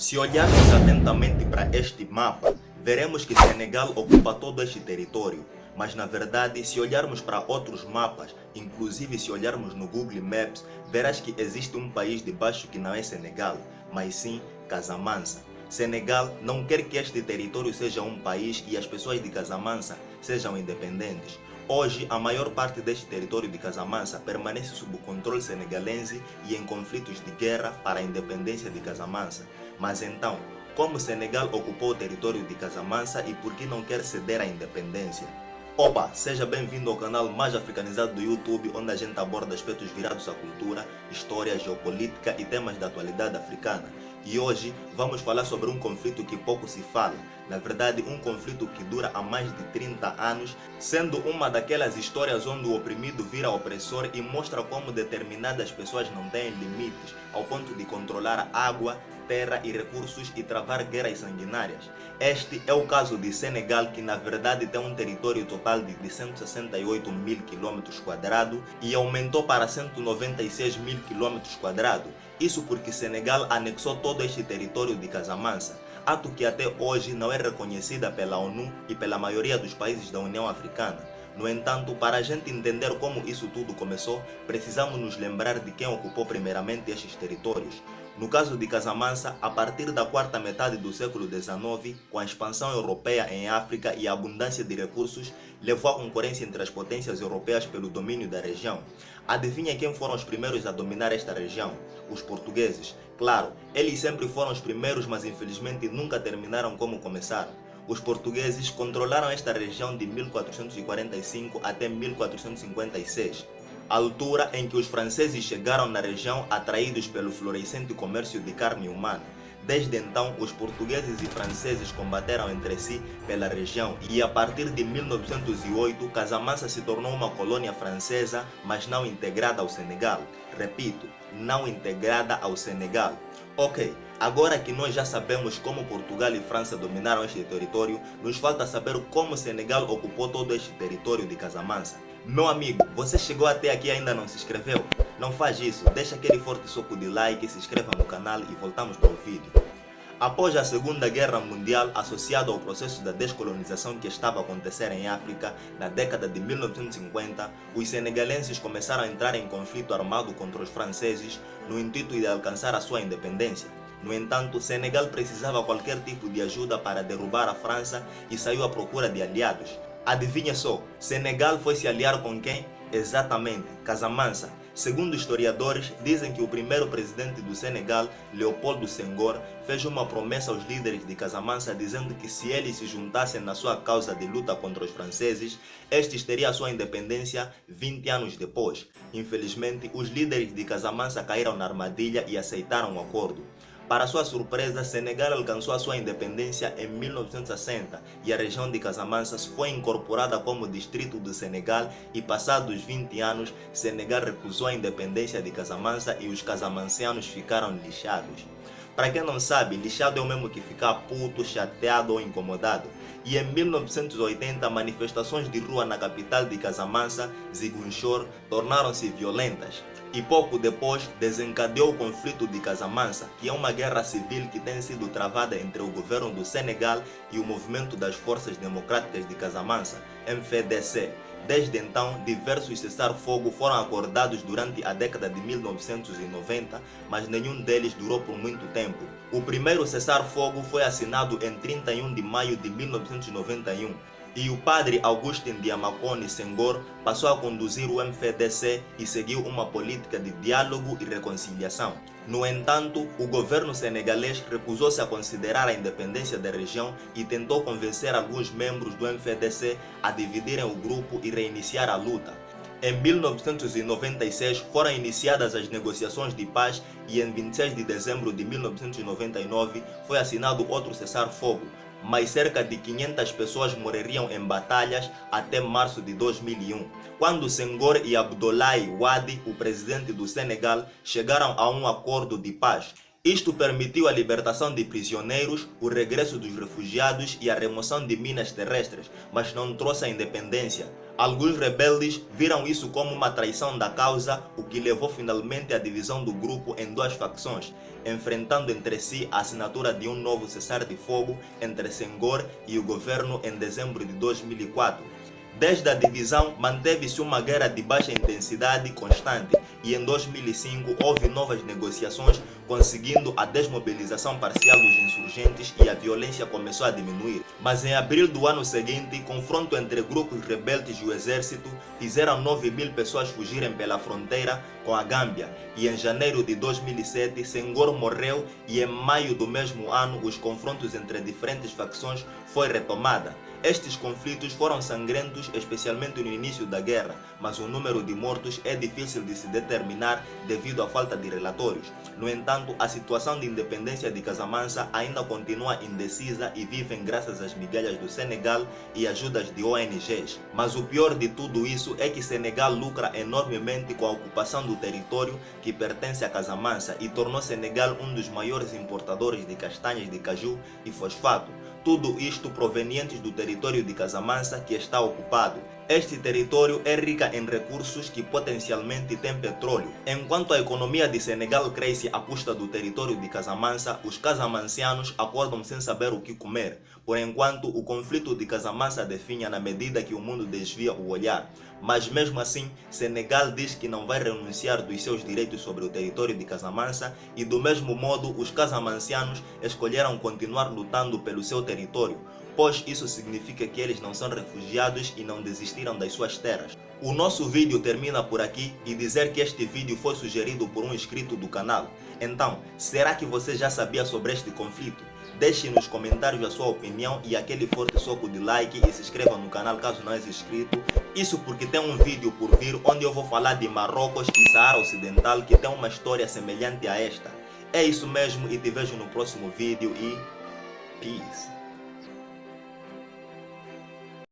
Se olharmos atentamente para este mapa, veremos que Senegal ocupa todo este território. Mas na verdade, se olharmos para outros mapas, inclusive se olharmos no Google Maps, verás que existe um país debaixo que não é Senegal, mas sim Casamansa. Senegal não quer que este território seja um país e as pessoas de Casamansa sejam independentes. Hoje, a maior parte deste território de Casamansa permanece sob o controle senegalense e em conflitos de guerra para a independência de Casamansa. Mas então, como Senegal ocupou o território de Casamansa e por que não quer ceder à independência? Opa, seja bem-vindo ao canal mais africanizado do YouTube, onde a gente aborda aspectos virados à cultura, história, geopolítica e temas da atualidade africana. E hoje vamos falar sobre um conflito que pouco se fala. Na verdade, um conflito que dura há mais de 30 anos, sendo uma daquelas histórias onde o oprimido vira opressor e mostra como determinadas pessoas não têm limites, ao ponto de controlar água, terra e recursos e travar guerras sanguinárias. Este é o caso de Senegal, que na verdade tem um território total de 168 mil km² e aumentou para 196 mil km². Isso porque Senegal anexou todo este território de Casamansa, ato que até hoje não é reconhecida pela ONU e pela maioria dos países da União Africana. No entanto, para a gente entender como isso tudo começou, precisamos nos lembrar de quem ocupou primeiramente estes territórios. No caso de Casamansa, a partir da quarta metade do século XIX, com a expansão europeia em África e a abundância de recursos, levou à concorrência entre as potências europeias pelo domínio da região. Adivinha quem foram os primeiros a dominar esta região? Os portugueses. Claro, eles sempre foram os primeiros, mas infelizmente nunca terminaram como começaram. Os portugueses controlaram esta região de 1445 até 1456, altura em que os franceses chegaram na região atraídos pelo florescente comércio de carne humana. Desde então, os portugueses e franceses combateram entre si pela região e a partir de 1908, Casamansa se tornou uma colônia francesa, mas não integrada ao Senegal. Repito, não integrada ao Senegal. Ok, agora que nós já sabemos como Portugal e França dominaram este território, nos falta saber como Senegal ocupou todo este território de Casamansa. Meu amigo, você chegou até aqui e ainda não se inscreveu? Não faz isso, deixa aquele forte soco de like, se inscreva no canal e voltamos para o vídeo. Após a Segunda Guerra Mundial, associado ao processo da descolonização que estava a acontecer em África, na década de 1950, os senegalenses começaram a entrar em conflito armado contra os franceses no intuito de alcançar a sua independência. No entanto, Senegal precisava qualquer tipo de ajuda para derrubar a França e saiu à procura de aliados. Adivinha só, Senegal foi se aliar com quem? Exatamente, Casamansa. Segundo historiadores, dizem que o primeiro presidente do Senegal, Léopold Senghor, fez uma promessa aos líderes de Casamansa dizendo que se eles se juntassem na sua causa de luta contra os franceses, estes teriam a sua independência 20 anos depois. Infelizmente, os líderes de Casamansa caíram na armadilha e aceitaram o acordo. Para sua surpresa, Senegal alcançou a sua independência em 1960 e a região de Casamansa foi incorporada como distrito do Senegal e passados 20 anos, Senegal recusou a independência de Casamansa e os casamansianos ficaram lixados. Para quem não sabe, lixado é o mesmo que ficar puto, chateado ou incomodado. E em 1980, manifestações de rua na capital de Casamansa, Ziguinchor, tornaram-se violentas. E pouco depois desencadeou o conflito de Casamansa, que é uma guerra civil que tem sido travada entre o governo do Senegal e o Movimento das Forças Democráticas de Casamansa, MFDC. Desde então, diversos cessar-fogo foram acordados durante a década de 1990, mas nenhum deles durou por muito tempo. O primeiro cessar-fogo foi assinado em 31 de maio de 1991. E o padre Augustin Diamakone Senghor passou a conduzir o MFDC e seguiu uma política de diálogo e reconciliação. No entanto, o governo senegalês recusou-se a considerar a independência da região e tentou convencer alguns membros do MFDC a dividirem o grupo e reiniciar a luta. Em 1996 foram iniciadas as negociações de paz e em 26 de dezembro de 1999 foi assinado outro cessar-fogo, mas cerca de 500 pessoas morreriam em batalhas até março de 2001, quando Senghor e Abdoulaye Wade, o presidente do Senegal, chegaram a um acordo de paz. Isto permitiu a libertação de prisioneiros, o regresso dos refugiados e a remoção de minas terrestres, mas não trouxe a independência. Alguns rebeldes viram isso como uma traição da causa, o que levou finalmente à divisão do grupo em duas facções, enfrentando entre si a assinatura de um novo cessar-de-fogo entre Senghor e o governo em dezembro de 2004. Desde a divisão, manteve-se uma guerra de baixa intensidade constante e em 2005 houve novas negociações, conseguindo a desmobilização parcial dos insurgentes e a violência começou a diminuir. Mas em abril do ano seguinte, confronto entre grupos rebeldes e o exército fizeram 9.000 pessoas fugirem pela fronteira com a Gâmbia e em janeiro de 2007 Senghor morreu e em maio do mesmo ano os confrontos entre diferentes facções foi retomada. Estes conflitos foram sangrentos, especialmente no início da guerra, mas o número de mortos é difícil de se determinar devido à falta de relatórios. No entanto, a situação de independência de Casamance ainda continua indecisa e vivem graças às migalhas do Senegal e ajudas de ONGs. Mas o pior de tudo isso é que Senegal lucra enormemente com a ocupação do território que pertence a Casamance e tornou Senegal um dos maiores importadores de castanhas de caju e fosfato. Tudo isto provenientes do território de Casamance que está ocupado. Este território é rica em recursos que potencialmente tem petróleo. Enquanto a economia de Senegal cresce à custa do território de Casamance, os casamancianos acordam sem saber o que comer. Por enquanto, o conflito de Casamance definha na medida que o mundo desvia o olhar. Mas mesmo assim, Senegal diz que não vai renunciar dos seus direitos sobre o território de Casamance e do mesmo modo os casamancianos escolheram continuar lutando pelo seu território, pois isso significa que eles não são refugiados e não desistiram das suas terras. O nosso vídeo termina por aqui e dizer que este vídeo foi sugerido por um inscrito do canal. Então, será que você já sabia sobre este conflito? Deixe nos comentários a sua opinião e aquele forte soco de like e se inscreva no canal caso não é inscrito. Isso porque tem um vídeo por vir onde eu vou falar de Marrocos e Saara Ocidental que tem uma história semelhante a esta. É isso mesmo e te vejo no próximo vídeo e peace.